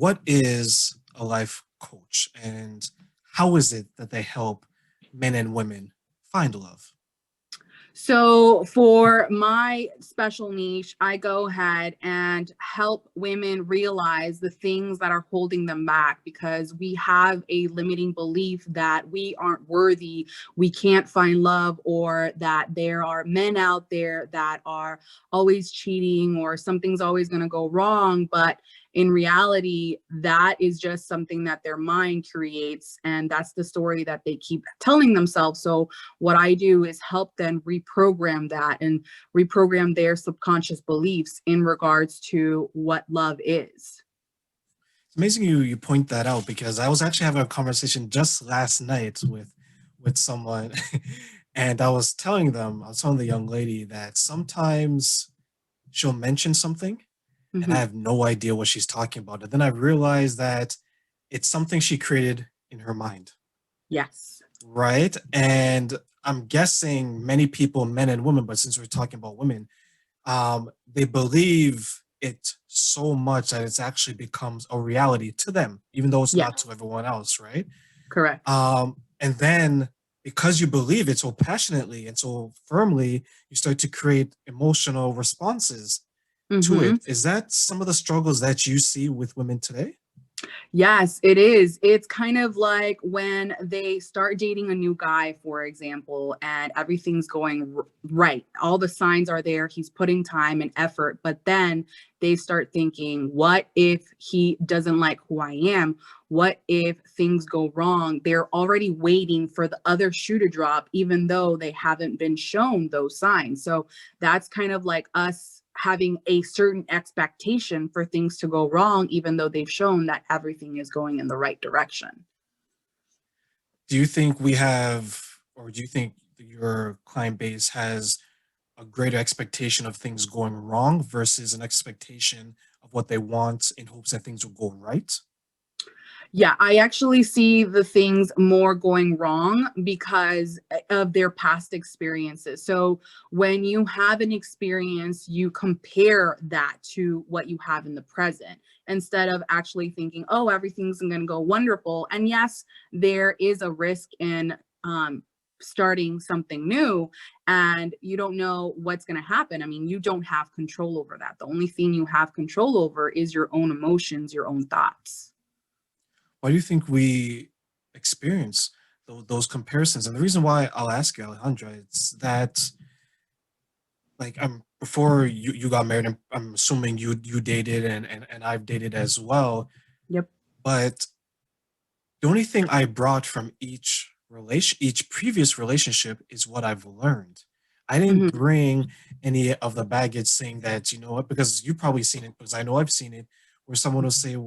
what is a life coach and how is it that they help men and women find love? So for my special niche, I go ahead and help women realize the things that are holding them back because we have a limiting belief that we aren't worthy, we can't find love, or that there are men out there that are always cheating or something's always going to go wrong. But in reality, that is just something that their mind creates. And that's the story that they keep telling themselves. So what I do is help them reprogram that and reprogram their subconscious beliefs in regards to what love is. It's amazing you point that out because I was actually having a conversation just last night with someone and I was telling the young lady that sometimes she'll mention something and I Hmm. have no idea what she's talking about. And then I realized that it's something she created in her mind, Yes. right? And I'm guessing many people, men and women, but since we're talking about women, they believe it so much that it's actually becomes a reality to them, even though it's not Yes. to everyone else, right? Correct. And then because you believe it so passionately and so firmly, you start to create emotional responses to Hmm. it. Is that some of the struggles that you see with women today? Yes, it is. It's kind of like when they start dating a new guy, for example, and everything's going right. All the signs are there. He's putting time and effort, but then they start thinking, what if he doesn't like who I am? What if things go wrong? They're already waiting for the other shoe to drop, even though they haven't been shown those signs. So that's kind of like us having a certain expectation for things to go wrong, even though they've shown that everything is going in the right direction. Do you think we have, or do you think your client base has a greater expectation of things going wrong versus an expectation of what they want in hopes that things will go right? Yeah, I actually see the things more going wrong because of their past experiences. So when you have an experience, you compare that to what you have in the present instead of actually thinking, oh, everything's going to go wonderful. And yes, there is a risk in starting something new and you don't know what's going to happen. I mean, you don't have control over that. The only thing you have control over is your own emotions, your own thoughts. Why do you think we experience those comparisons? And the reason why I'll ask you, Alejandra, it's that like before you got married, I'm assuming you dated and I've dated as well. Yep. But the only thing I brought from each previous relationship is what I've learned. I didn't Mhm. bring any of the baggage saying that, you know what, because you've probably seen it, because I know I've seen it, where someone will say,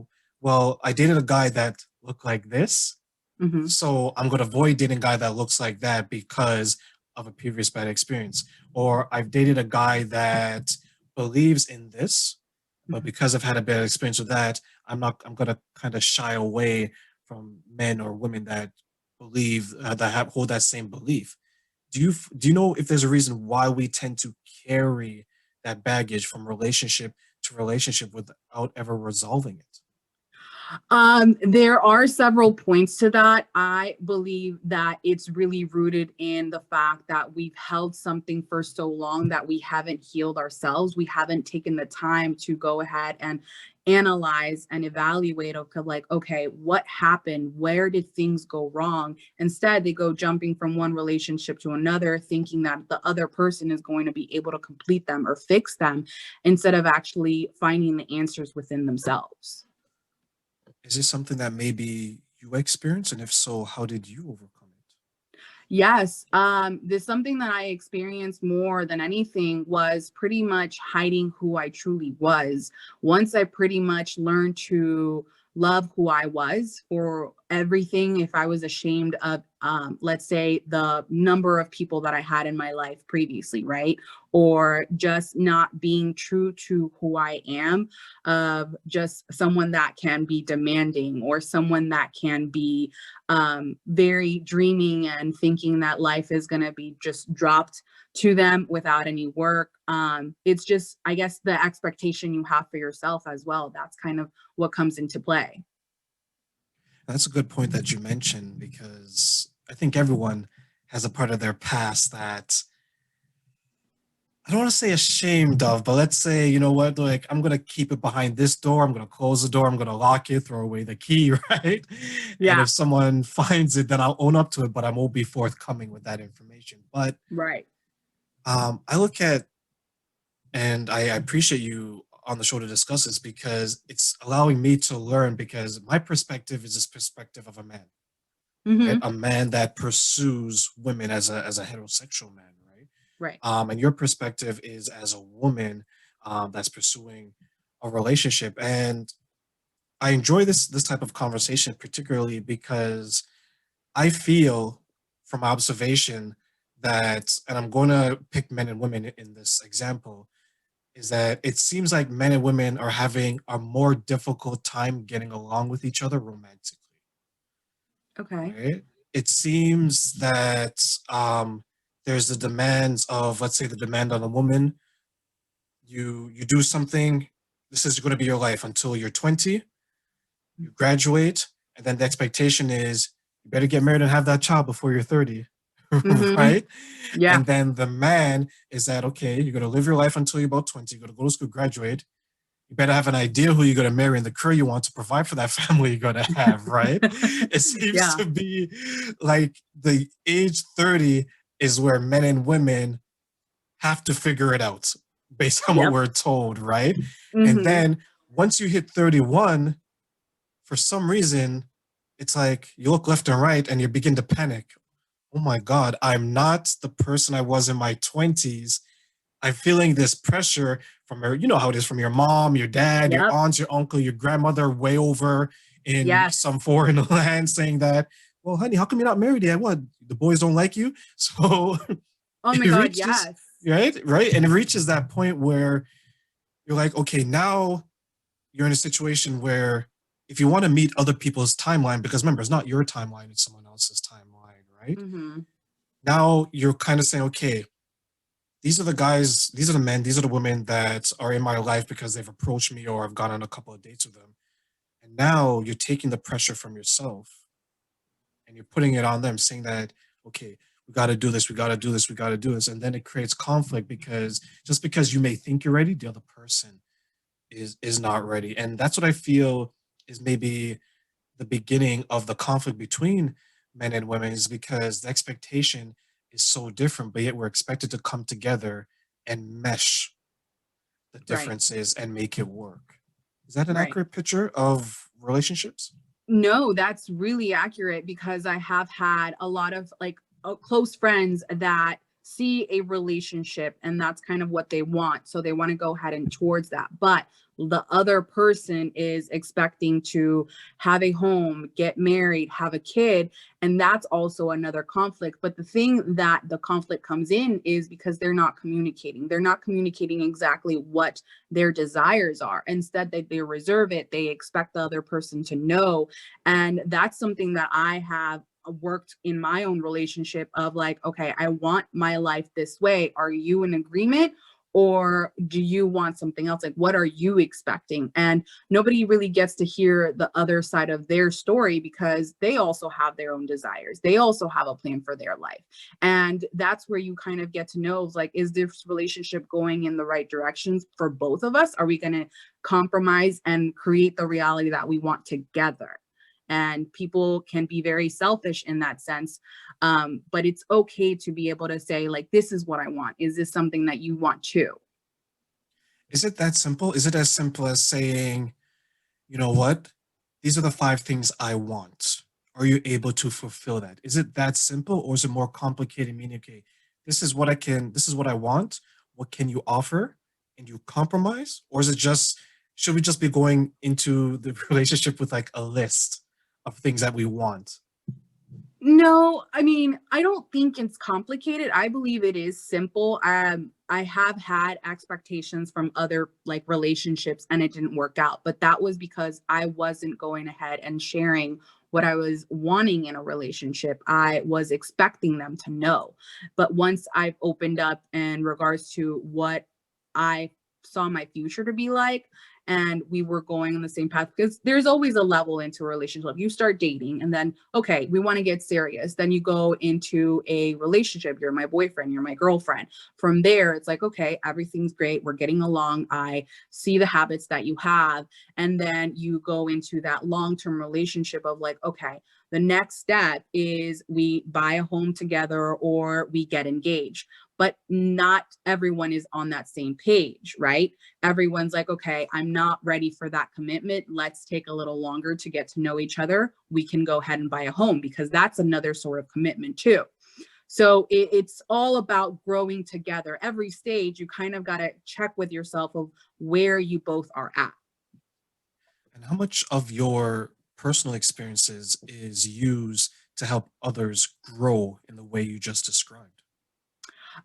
well, I dated a guy that looked like this, Mhm. so I'm gonna avoid dating a guy that looks like that because of a previous bad experience. Or I've dated a guy that believes in this, but Mhm. because I've had a bad experience with that, I'm gonna kind of shy away from men or women that believe that hold that same belief. Do you know if there's a reason why we tend to carry that baggage from relationship to relationship without ever resolving it? There are several points to that. I believe that it's really rooted in the fact that we've held something for so long that we haven't healed ourselves. We haven't taken the time to go ahead and analyze and evaluate, okay, like, okay, what happened? Where did things go wrong? Instead, they go jumping from one relationship to another, thinking that the other person is going to be able to complete them or fix them instead of actually finding the answers within themselves. Is this something that maybe you experienced? And if so, how did you overcome it? Yes, there's something that I experienced more than anything was pretty much hiding who I truly was. Once I pretty much learned to love who I was for everything, if I was ashamed of, let's say, the number of people that I had in my life previously, right? Or just not being true to who I am, of just someone that can be demanding, or someone that can be very dreaming and thinking that life is going to be just dropped to them without any work. It's just, I guess, the expectation you have for yourself as well. That's kind of what comes into play. That's a good point that you mentioned because I think everyone has a part of their past that I don't want to say ashamed of, but let's say, you know what, like I'm gonna keep it behind this door, I'm gonna close the door, I'm gonna lock it, throw away the key, right? And Yeah, if someone finds it, then I'll own up to it, but I won't be forthcoming with that information. But right. I look at and I appreciate you on the show to discuss this because it's allowing me to learn because my perspective is this perspective of a man, right? Hmm. A man that pursues women as a heterosexual man, right? Right. And your perspective is as a woman that's pursuing a relationship. And I enjoy this type of conversation particularly because I feel from observation that, and I'm going to pick men and women in this example, is that it seems like men and women are having a more difficult time getting along with each other romantically, Okay. right? It seems that there's the demands of, let's say, the demand on a woman. You do something. This is going to be your life until you're 20. You graduate, and then the expectation is you better get married and have that child before you're 30, Hmm. right? Yeah. And then the man is that okay? You're going to live your life until you're about 20. You're going to go to school, graduate. You better have an idea who you're going to marry and the career you want to provide for that family you're going to have, right? It seems Yeah. to be like the age 30 is where men and women have to figure it out based on what Yep. we're told, right? And Hmm. then once you hit 31, for some reason, it's like you look left and right and you begin to panic. Oh my God, I'm not the person I was in my 20s. I'm feeling this pressure from your, you know how it is from your mom, your dad, your Yep. aunts, your uncle, your grandmother, way over in Yes. some foreign land saying that, well, honey, how come you're not married yet? What? The boys don't like you? So Oh my it God. reaches, Yes. right? Right. And it reaches that point where you're like, okay, now you're in a situation where if you want to meet other people's timeline, because remember, it's not your timeline, it's someone else's timeline, right? Hmm. Now you're kind of saying, okay, these are the guys, these are the men, these are the women that are in my life because they've approached me or I've gone on a couple of dates with them. And now you're taking the pressure from yourself and you're putting it on them, saying that, okay, we got to do this, we got to do this, we got to do this. And then it creates conflict because just because you may think you're ready, the other person is not ready. And that's what I feel is maybe the beginning of the conflict between men and women is because the expectation is so different, but yet we're expected to come together and mesh the Right. differences and make it work. Is that an Right. accurate picture of relationships? No, that's really accurate because I have had a lot of like close friends that see a relationship and that's kind of what they want. So they want to go ahead and towards that. But the other person is expecting to have a home, get married, have a kid. And that's also another conflict. But the thing that the conflict comes in is because they're not communicating. They're not communicating exactly what their desires are. Instead, they reserve it. They expect the other person to know, and that's something that I have worked in my own relationship of like, okay, I want my life this way. Are you in agreement? Or do you want something else? Like, what are you expecting? And nobody really gets to hear the other side of their story because they also have their own desires. They also have a plan for their life. And that's where you kind of get to know, like, is this relationship going in the right directions for both of us? Are we going to compromise and create the reality that we want together? And people can be very selfish in that sense, but it's okay to be able to say like, this is what I want. Is this something that you want too? Is it that simple? Is it as simple as saying, you know what? These are the five things I want. Are you able to fulfill that? Is it that simple or is it more complicated? Meaning, okay, this is what I want. What can you offer? And you compromise? Or is it just, should we just be going into the relationship with like a list of things that we want. No, I mean, I don't think it's complicated. I believe it is simple. I have had expectations from other like relationships and it didn't work out, but that was because I wasn't going ahead and sharing what I was wanting in a relationship. I was expecting them to know. But once I've opened up in regards to what I saw my future to be like, and we were going on the same path, because there's always a level into a relationship. You start dating and then, okay, we want to get serious. Then you go into a relationship. You're my boyfriend, you're my girlfriend. From there, it's like, okay, everything's great. We're getting along. I see the habits that you have. And then you go into that long-term relationship of like, okay, the next step is we buy a home together or we get engaged. But not everyone is on that same page, right? Everyone's like, okay, I'm not ready for that commitment. Let's take a little longer to get to know each other. We can go ahead and buy a home, because that's another sort of commitment too. So it's all about growing together. Every stage, you kind of got to check with yourself of where you both are at. And how much of your personal experiences is used to help others grow in the way you just described?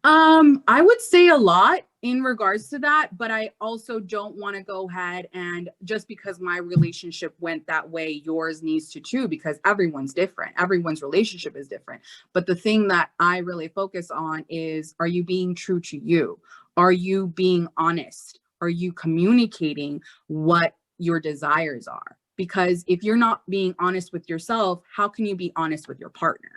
I would say a lot in regards to that, but I also don't want to go ahead and just because my relationship went that way, yours needs to too, because everyone's different. Everyone's relationship is different. But the thing that I really focus on is, are you being true to you? Are you being honest? Are you communicating what your desires are? Because if you're not being honest with yourself, how can you be honest with your partner?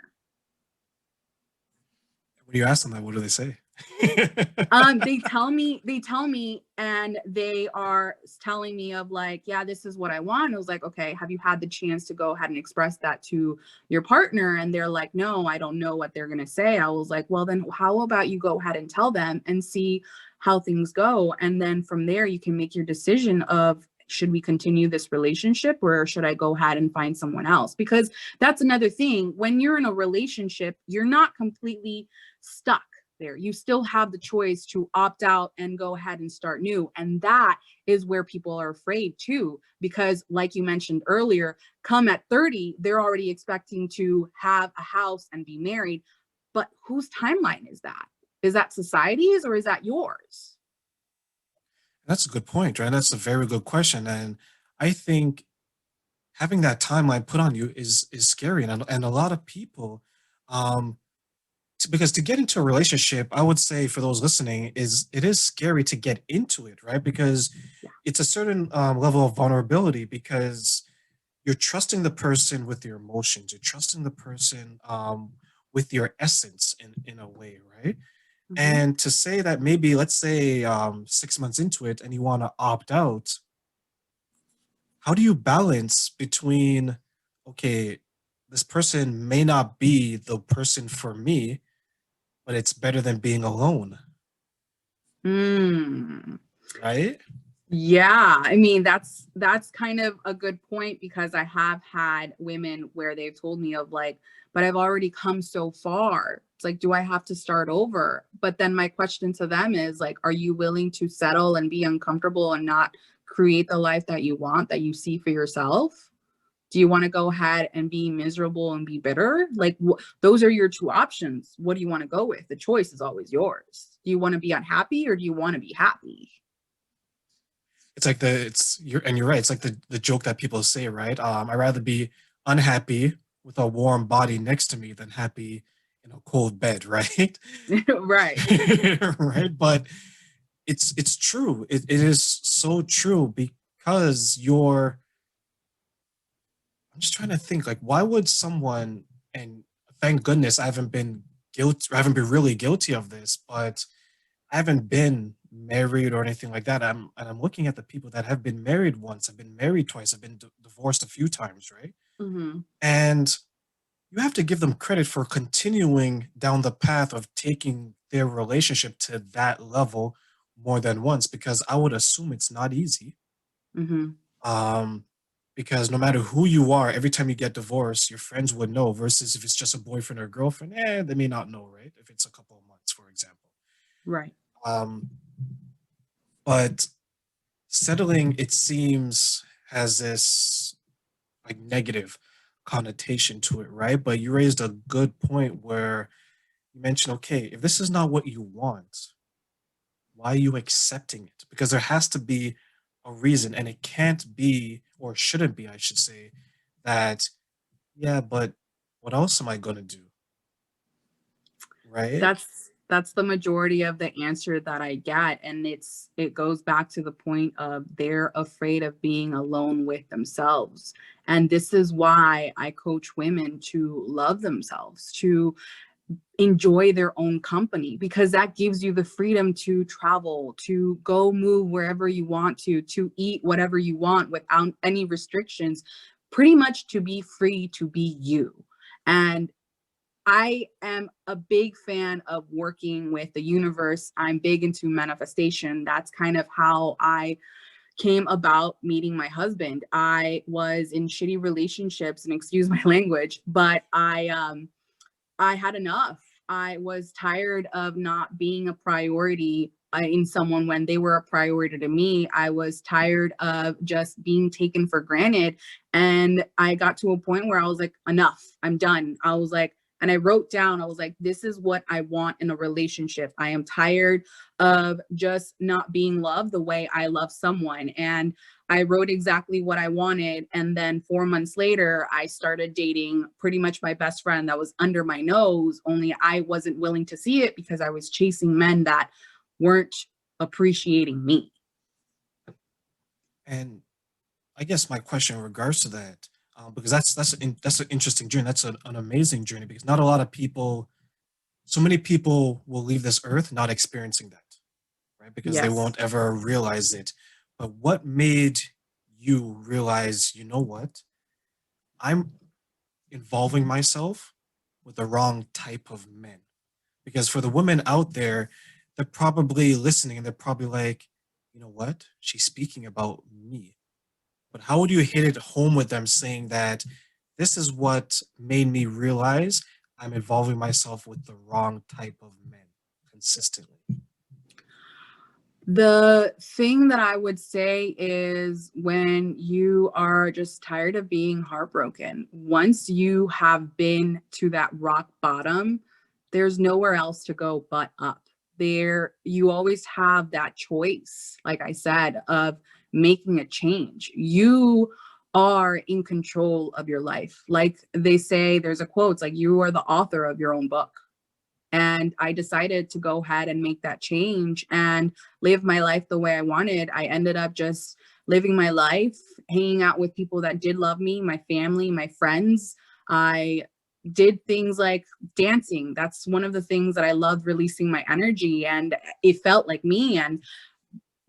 When you ask them that, what do they say? They tell me, and they are telling me of like, yeah, this is what I want. I was like, okay, have you had the chance to go ahead and express that to your partner? And they're like, no, I don't know what they're gonna say. I was like, well, then how about you go ahead and tell them and see how things go. And then from there, you can make your decision of, should we continue this relationship or should I go ahead and find someone else? Because that's another thing. When you're in a relationship, you're not completely stuck there. You still have the choice to opt out and go ahead and start new. And that is where people are afraid too, because like you mentioned earlier, come at 30, they're already expecting to have a house and be married. But whose timeline is that? Is that society's or is that yours? That's a good point, right? That's a very good question. And I think having that timeline put on you is scary. And a lot of people, um, because to get into a relationship, I would say for those listening, is it is scary to get into it, right? Because Yeah. it's a certain level of vulnerability because you're trusting the person with your emotions, you're trusting the person with your essence in a way, right? Mm-hmm. And to say that maybe, let's say 6 months into it and you want to opt out, how do you balance between, okay, this person may not be the person for me, but it's better than being alone, Mm. right? Yeah, I mean that's kind of a good point, because I have had women where they've told me of like, but I've already come so far. It's like, do I have to start over? But then my question to them is like, are you willing to settle and be uncomfortable and not create the life that you want, that you see for yourself? Do you want to go ahead and be miserable and be bitter? Like those are your two options. What do you want to go with? The choice is always yours. Do you want to be unhappy or do you want to be happy? It's like you're right. It's like the joke that people say, right? I'd rather be unhappy with a warm body next to me than happy in a cold bed, right? Right. Right. But it's true. It is so true because I'm just trying to think like why would someone, and thank goodness I haven't been really guilty of this, but I haven't been married or anything like that. I'm looking at the people that have been married once, I've been married twice, I've been divorced a few times, right? Hmm. And you have to give them credit for continuing down the path of taking their relationship to that level more than once, because I would assume it's not easy. Hmm. Um, because no matter who you are, every time you get divorced, your friends would know. Versus if it's just a boyfriend or girlfriend, they may not know, right? If it's a couple of months, for example. Right. Um, but settling, it seems, has this like negative. connotation to it, right? But you raised a good point where you mentioned, okay, if this is not what you want, why are you accepting it? Because there has to be a reason, and it can't be, or shouldn't be, I should say, that, yeah, but what else am I going to do? Right? That's the majority of the answer that I get, and it goes back to the point of they're afraid of being alone with themselves. And this is why I coach women to love themselves, to enjoy their own company, because that gives you the freedom to travel, to go move wherever you want to eat whatever you want without any restrictions, pretty much to be free to be you. And I am a big fan of working with the universe. I'm big into manifestation. That's kind of how I came about meeting my husband. I was in shitty relationships, and excuse my language, but I had enough. I was tired of not being a priority in someone when they were a priority to me. I was tired of just being taken for granted. And I got to a point where I was like, enough, I'm done. I was like, and I wrote down, I was like, this is what I want in a relationship. I am tired of just not being loved the way I love someone. And I wrote exactly what I wanted. And then 4 months later, I started dating pretty much my best friend that was under my nose, only I wasn't willing to see it because I was chasing men that weren't appreciating me. And I guess my question in regards to that, because that's an interesting journey. That's an amazing journey because not a lot of people, so many people will leave this earth not experiencing that, right? Because they Yes. won't ever realize it. But what made you realize, you know what? I'm involving myself with the wrong type of men. Because for the women out there, they're probably listening and they're probably like, you know what? She's speaking about me. But how would you hit it home with them saying that this is what made me realize I'm involving myself with the wrong type of men consistently? The thing that I would say is when you are just tired of being heartbroken, once you have been to that rock bottom, there's nowhere else to go but up. There, you always have that choice, like I said, of making a change. You are in control of your life. Like they say, there's a quote, it's like you are the author of your own book. And I decided to go ahead and make that change and live my life the way I wanted. I ended up just living my life, hanging out with people that did love me, my family, my friends. I did things like dancing. That's one of the things that I loved, releasing my energy, and it felt like me. And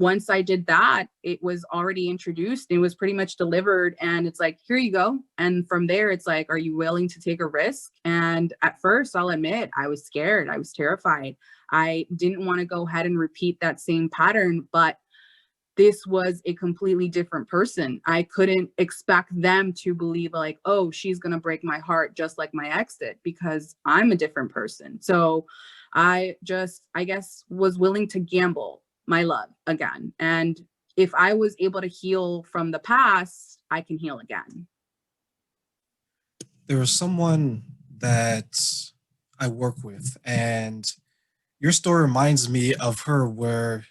once I did that, it was already introduced. It was pretty much delivered. And it's like, here you go. And from there, it's like, are you willing to take a risk? And at first, I'll admit, I was scared. I was terrified. I didn't want to go ahead and repeat that same pattern, but this was a completely different person. I couldn't expect them to believe like, oh, she's going to break my heart just like my ex did, because I'm a different person. So I guess, was willing to gamble my love again. And if I was able to heal from the past, I can heal again. There was someone that I work with, and your story reminds me of her where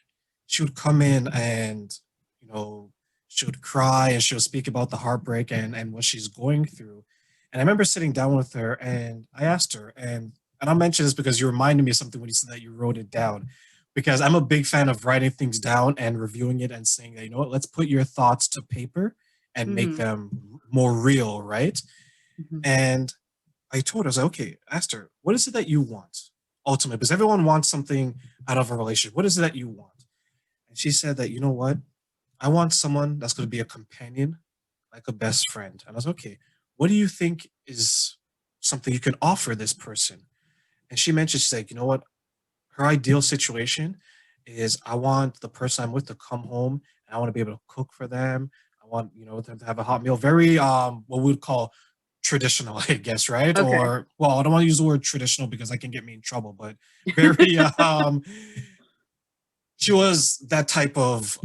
she would come in and, you know, she would cry and she would speak about the heartbreak and what she's going through. And I remember sitting down with her and I asked her, and I'll mention this because you reminded me of something when you said that you wrote it down. Because I'm a big fan of writing things down and reviewing it and saying that, you know what, let's put your thoughts to paper and make Mm-hmm. them more real, right? Mm-hmm. And I told her, I was like, okay, asked her, what is it that you want ultimately? Because everyone wants something out of a relationship. What is it that you want? And she said that, you know what? I want someone that's going to be a companion, like a best friend. And I was okay. What do you think is something you can offer this person? And she mentioned, she's like, you know what? Her ideal situation is I want the person I'm with to come home and I want to be able to cook for them. I want, you know, them to have a hot meal. Very what we would call traditional, I guess, right? Okay. Or well, I don't want to use the word traditional because I can get me in trouble, but very she was that type of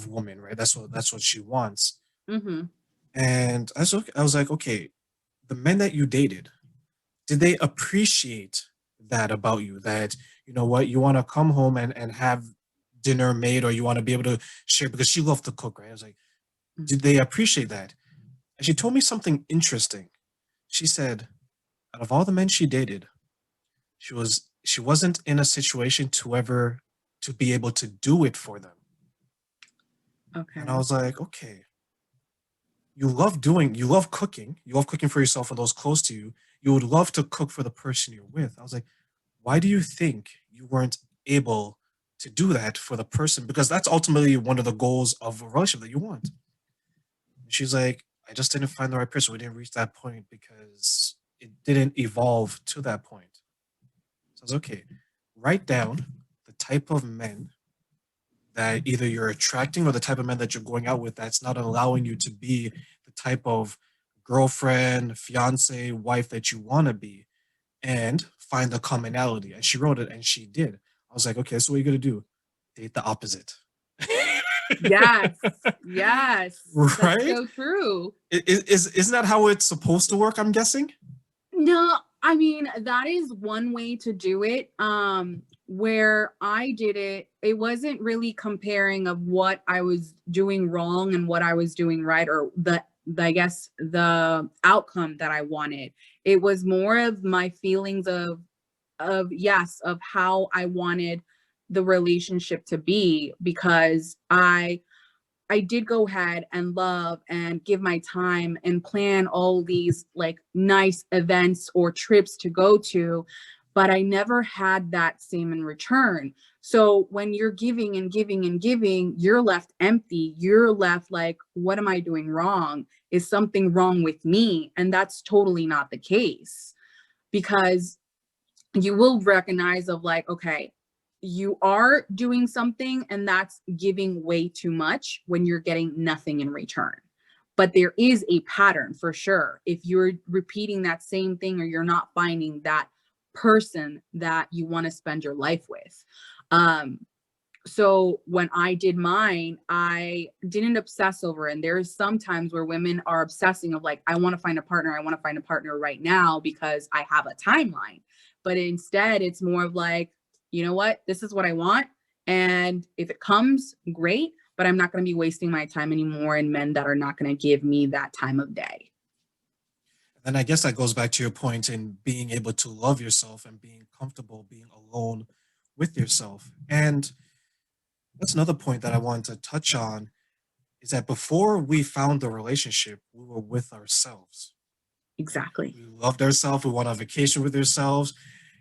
woman, right? That's what she wants. Mm-hmm. And I was like, okay, the men that you dated, did they appreciate that about you? That, you know what, you want to come home and have dinner made, or you want to be able to share, because she loved to cook, right? I was like, did they appreciate that? And she told me something interesting. She said, out of all the men she dated, she wasn't in a situation to ever to be able to do it for them. And I Okay. was like, okay, you love cooking, you love cooking for yourself or those close to you. You would love to cook for the person you're with. I was like, why do you think you weren't able to do that for the person? Because that's ultimately one of the goals of a relationship that you want. And she's like, I just didn't find the right person. We didn't reach that point because it didn't evolve to that point. So I was okay. Write down the type of men that either you're attracting, or the type of men that you're going out with that's not allowing you to be the type of girlfriend, fiance, wife that you want to be, and find the commonality. And she wrote it, and she did. I was like, okay, so what are you going to do? Date the opposite. Yes. Yes. That's Right? so true. Isn't that how it's supposed to work? I'm guessing. No, I mean, that is one way to do it. Where I did it, it wasn't really comparing of what I was doing wrong and what I was doing right, or the I guess the outcome that I wanted. It was more of my feelings of yes, of how I wanted the relationship to be, because I did go ahead and love and give my time and plan all these like nice events or trips to go to, but I never had that same in return. So when you're giving and giving and giving, you're left empty. You're left like, what am I doing wrong? Is something wrong with me? And that's totally not the case, because you will recognize of like, okay, you are doing something and that's giving way too much when you're getting nothing in return. But there is a pattern for sure. If you're repeating that same thing, or you're not finding that person that you want to spend your life with. Um, so when I did mine, I didn't obsess over it. And there's some times where women are obsessing of like, I want to find a partner. I want to find a partner right now because I have a timeline. But instead, it's more of like, you know what? This is what I want. And if it comes, great. But I'm not going to be wasting my time anymore in men that are not going to give me that time of day. And I guess that goes back to your point in being able to love yourself and being comfortable being alone with yourself. And that's another point that I wanted to touch on, is that before we found the relationship, we were with ourselves. Exactly. We loved ourselves. We went on vacation with ourselves.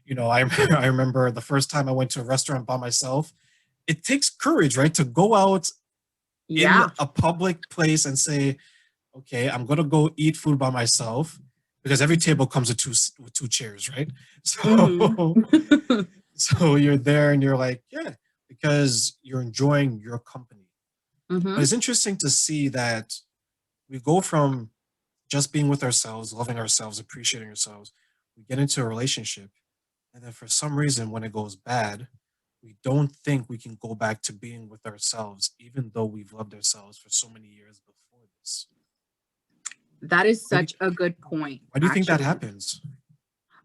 You know, I remember the first time I went to a restaurant by myself. It takes courage, right, to go out in Yeah. a public place and say, okay, I'm gonna go eat food by myself, because every table comes with two chairs, right? Hmm. So so you're there and you're like, yeah, because you're enjoying your company. But Hmm. it's interesting to see that we go from just being with ourselves, loving ourselves, appreciating ourselves, we get into a relationship, and then for some reason, when it goes bad, we don't think we can go back to being with ourselves, even though we've loved ourselves for so many years before this. That is Why do you, such a good point, why do you think that actually. happens?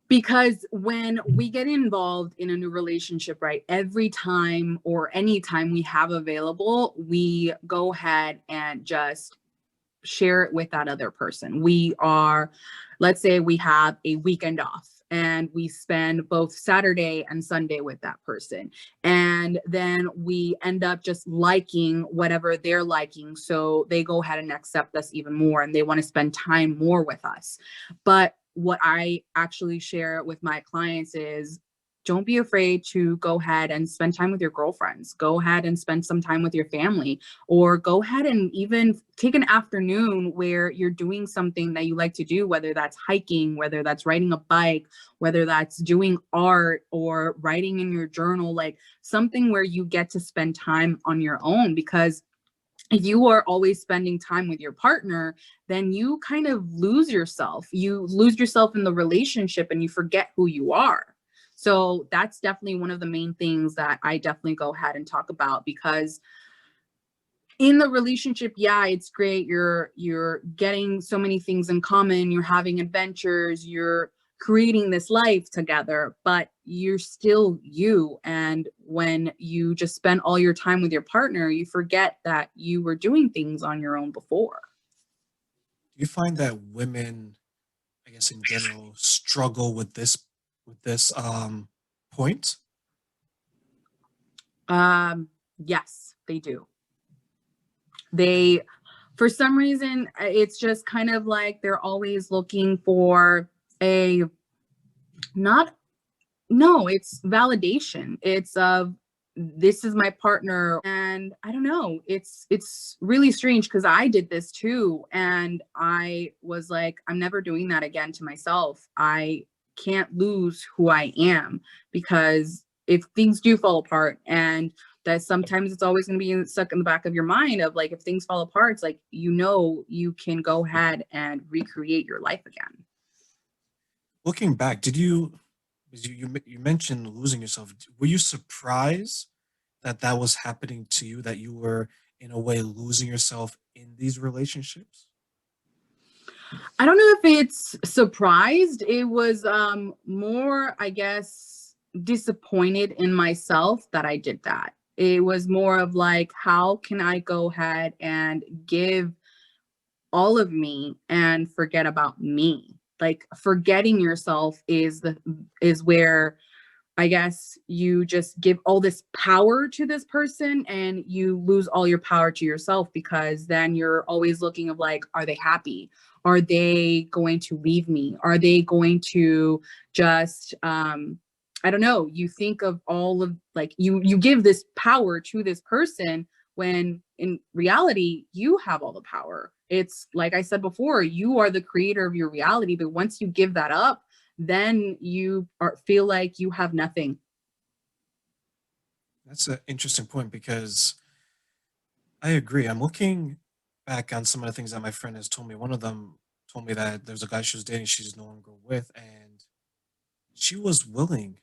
Because when we get involved in a new relationship, right, every time or any time we have available, we go ahead and just share it with that other person. We are, let's say we have a weekend off and we spend both Saturday and Sunday with that person. And then we end up just liking whatever they're liking. So they go ahead and accept us even more and they want to spend time more with us. But what I actually share with my clients is, don't be afraid to go ahead and spend time with your girlfriends. Go ahead and spend some time with your family, or go ahead and even take an afternoon where you're doing something that you like to do, whether that's hiking, whether that's riding a bike, whether that's doing art or writing in your journal, like something where you get to spend time on your own. Because if you are always spending time with your partner, then you kind of lose yourself. You lose yourself in the relationship and you forget who you are. So that's definitely one of the main things that I definitely go ahead and talk about, because In the relationship, yeah, it's great. You're getting so many things in common, you're having adventures, you're creating this life together, but you're still you. And when you just spend all your time with your partner, you forget that you were doing things on your own before. Do you find that women, I guess in general, struggle with this point? Yes, they do. They, for some reason, it's just kind of like they're always looking for a, not, no, it's validation. It's of, this is my partner. And I don't know, it's really strange because I did this too. And I was like, I'm never doing that again to myself. I can't lose who I am, because if things do fall apart, and that sometimes it's always going to be stuck in the back of your mind of like, if things fall apart, it's like, you know, you can go ahead and recreate your life again. Looking back, did you, because you mentioned losing yourself? Were you surprised that that was happening to you? That you were in a way losing yourself in these relationships? I don't know if it's surprised. It was more, I guess, disappointed in myself that I did that. It was more of like, how can I go ahead and give all of me and forget about me? Like, forgetting yourself is where, I guess, you just give all this power to this person and you lose all your power to yourself, because then you're always looking of like, are they happy? Are they going to leave me? Are they going to just I don't know, you think of all of like, you give this power to this person when in reality you have all the power. It's like I said before, you are the creator of your reality, but once you give that up, then you feel like you have nothing. That's an interesting point because I agree. I'm looking back on some of the things that my friend has told me. One of them told me that there's a guy she was dating, she's no longer with, and she was willing,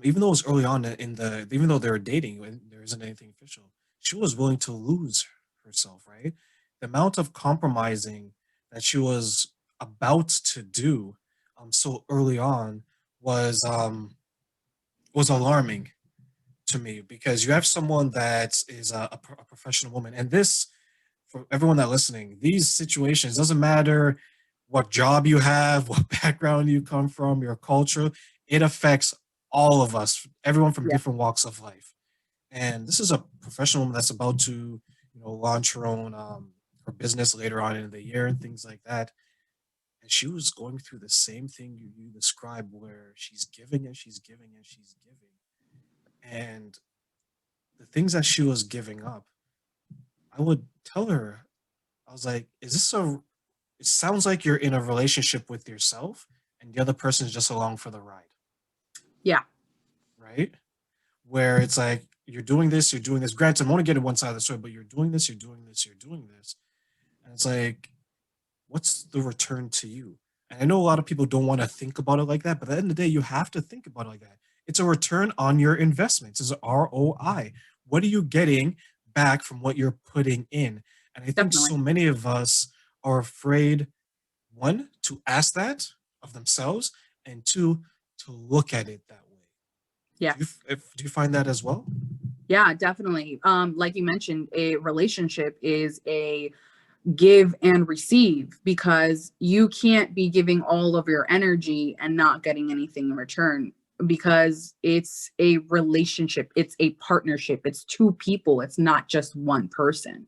even though it was early on in the, even though they were dating and there isn't anything official, she was willing to lose herself, right? The amount of compromising that she was about to do so early on was was alarming to me, because you have someone that is a professional woman, and this, for everyone that listening, these situations, doesn't matter what job you have, what background you come from, your culture, it affects all of us, everyone from Yeah, different walks of life. And this is a professional woman that's about to, launch her own her business later on in the year and things like that. And she was going through the same thing you described, where she's giving and she's giving and she's giving. And the things that she was giving up, I would tell her, I was like, is this a, it sounds like you're in a relationship with yourself and the other person is just along for the ride, yeah, right? Where it's like, you're doing this, you're doing this. Granted, I'm only getting one side of the story, but you're doing this, you're doing this, you're doing this. And it's like, what's the return to you? And I know a lot of people don't want to think about it like that, but at the end of the day, you have to think about it like that. It's a return on your investments. It's an ROI. What are you getting back from what you're putting in? And I think so definitely. many of us are afraid, one, to ask that of themselves, and two, to look at it that way. Yes. Do you find that as well? Yeah, definitely. Like you mentioned, a relationship is a give and receive, because you can't be giving all of your energy and not getting anything in return, because it's a relationship, it's a partnership, it's two people, it's not just one person.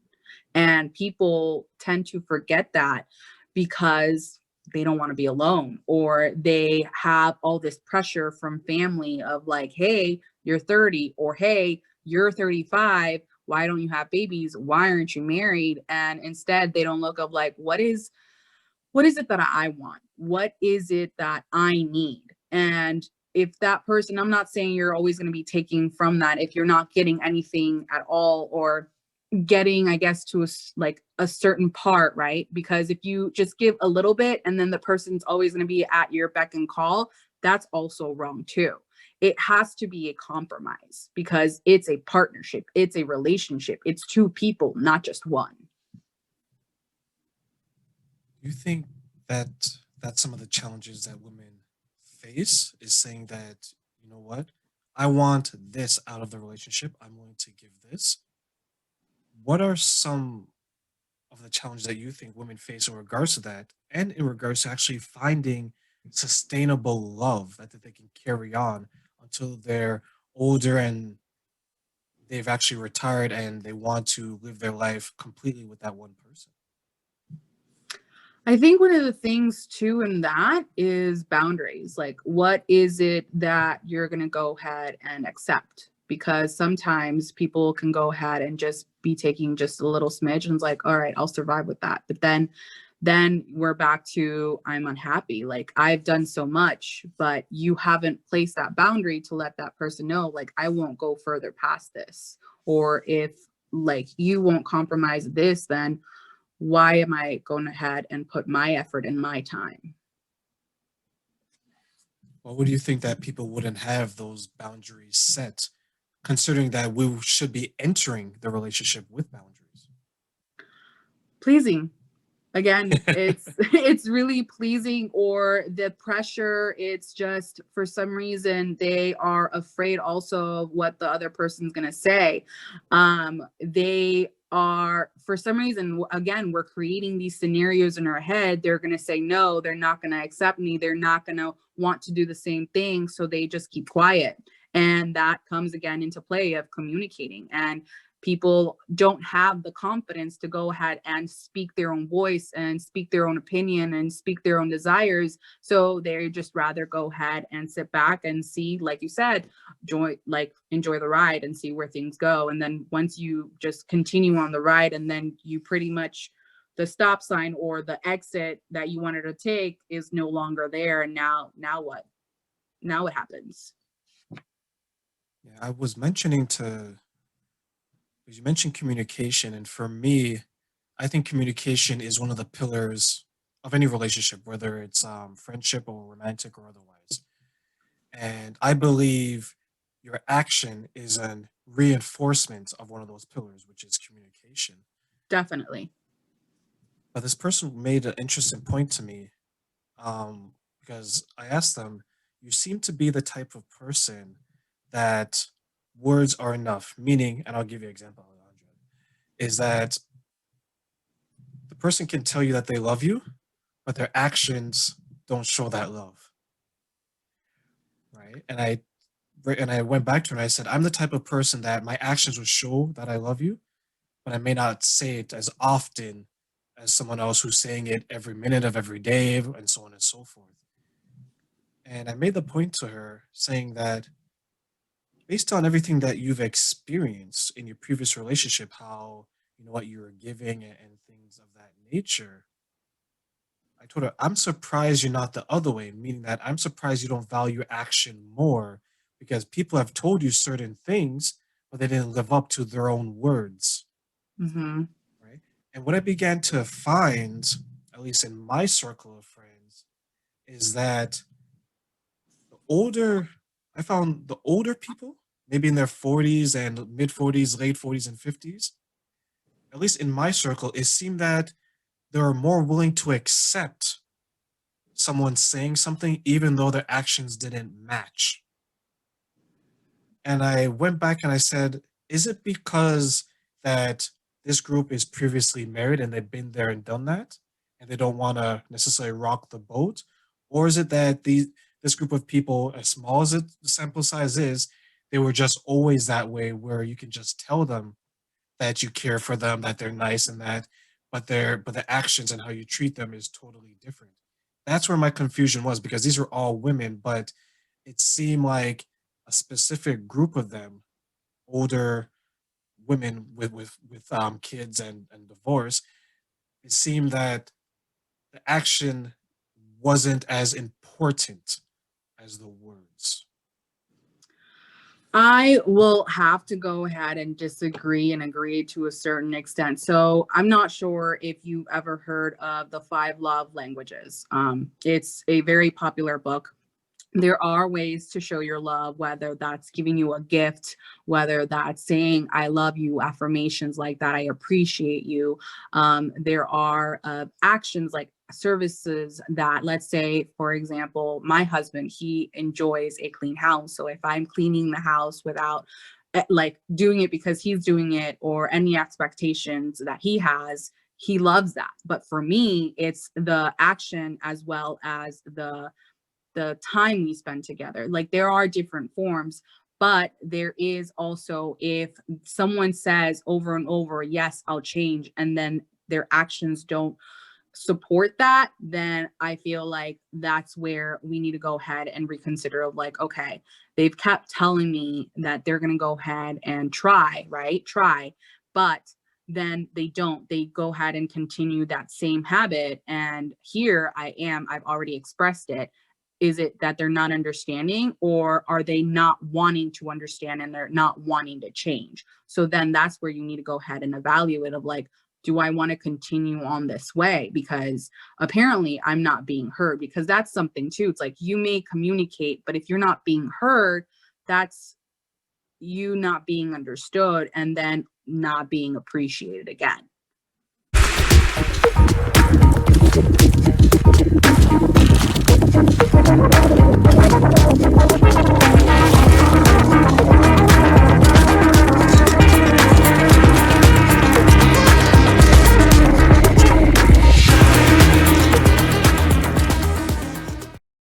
And people tend to forget that because they don't want to be alone, or they have all this pressure from family of like, hey, you're 30, or hey, you're 35, why don't you have babies, why aren't you married? And instead they don't look up like, what is it that I want, what is it that I need? And if that person, I'm not saying you're always going to be taking from that if you're not getting anything at all, or getting, I guess, to like a certain part, right? Because if you just give a little bit and then the person's always going to be at your beck and call, that's also wrong too. it has to be a compromise because it's a partnership, it's a relationship, it's two people, not just one. Do you think that that's some of the challenges that women face is saying that, you know what, I want this out of the relationship. I'm willing to give this. What are some of the challenges that you think women face in regards to that and in regards to actually finding sustainable love that they can carry on until they're older and they've actually retired and they want to live their life completely with that one person? I think one of the things too in that is boundaries. Like, what is it that you're going to go ahead and accept? Because sometimes people can go ahead and just be taking just a little smidge and it's like, all right, I'll survive with that. But then we're back to I'm unhappy. Like, I've done so much, but you haven't placed that boundary to let that person know, like, I won't go further past this. Or if like you won't compromise this, then why am I going ahead and put my effort and my time? Well, would you think that people wouldn't have those boundaries set, considering that we should be entering the relationship with boundaries? Pleasing. Again, it's it's really pleasing, or the pressure, it's just for some reason they are afraid also of what the other person's going to say. They are, for some reason, again, we're creating these scenarios in our head. They're going to say no, they're not going to accept me, they're not going to want to do the same thing, so they just keep quiet. And that comes again into play of communicating, and people don't have the confidence to go ahead and speak their own voice and speak their own opinion and speak their own desires. So they just rather go ahead and sit back and see, like you said, enjoy the ride and see where things go. And then once you just continue on the ride, and then you pretty much, the stop sign or the exit that you wanted to take is no longer there. And now what? Now what happens? Yeah, I was mentioning to, because you mentioned communication, and for me, I think communication is one of the pillars of any relationship, whether it's friendship or romantic or otherwise. And I believe your action is an reinforcement of one of those pillars, which is communication. Definitely. But this person made an interesting point to me, because I asked them, "You seem to be the type of person that words are enough." Meaning, and I'll give you an example, Alejandra, is that the person can tell you that they love you, but their actions don't show that love, right? And I went back to her and I said, I'm the type of person that my actions would show that I love you, but I may not say it as often as someone else who's saying it every minute of every day and so on and so forth. And I made the point to her saying that based on everything that you've experienced in your previous relationship, how you know what you were giving and things of that nature, I told her, I'm surprised you're not the other way, meaning that I'm surprised you don't value action more because people have told you certain things, but they didn't live up to their own words, Hmm. right? And what I began to find, at least in my circle of friends, is that the older, I found the older people, maybe in their 40s and mid 40s, late 40s and 50s, at least in my circle, it seemed that they are more willing to accept someone saying something even though their actions didn't match. And I went back and I said, is it because that this group is previously married and they've been there and done that and they don't want to necessarily rock the boat? Or is it that this group of people, as small as the sample size is, they were just always that way where you can just tell them that you care for them, that they're nice and that, but the actions and how you treat them is totally different. That's where my confusion was because these are all women, but it seemed like a specific group of them, older women with kids and divorce. It seemed that the action wasn't as important as the words. I will have to go ahead and disagree and agree to a certain extent. So I'm not sure if you've ever heard of the five love languages. It's a very popular book there are ways to show your love, whether that's giving you a gift, whether that's saying I love you, affirmations like that, I appreciate you. There are actions like services that, let's say for example, my husband, he enjoys a clean house, so if I'm cleaning the house without like doing it because he's doing it or any expectations that he has, he loves that. But for me, it's the action as well as the time we spend together. Like there are different forms, but there is also, if someone says over and over, yes, I'll change, and then their actions don't support that, then I feel like that's where we need to go ahead and reconsider of like, okay, they've kept telling me that they're going to go ahead and try, right? Try, but then they don't. They go ahead and continue that same habit. And here I am, I've already expressed it. Is it that they're not understanding, or are they not wanting to understand and they're not wanting to change? So then that's where you need to go ahead and evaluate of like, do I want to continue on this way? Because apparently I'm not being heard, because that's something too. It's like you may communicate, but if you're not being heard, that's you not being understood and then not being appreciated again.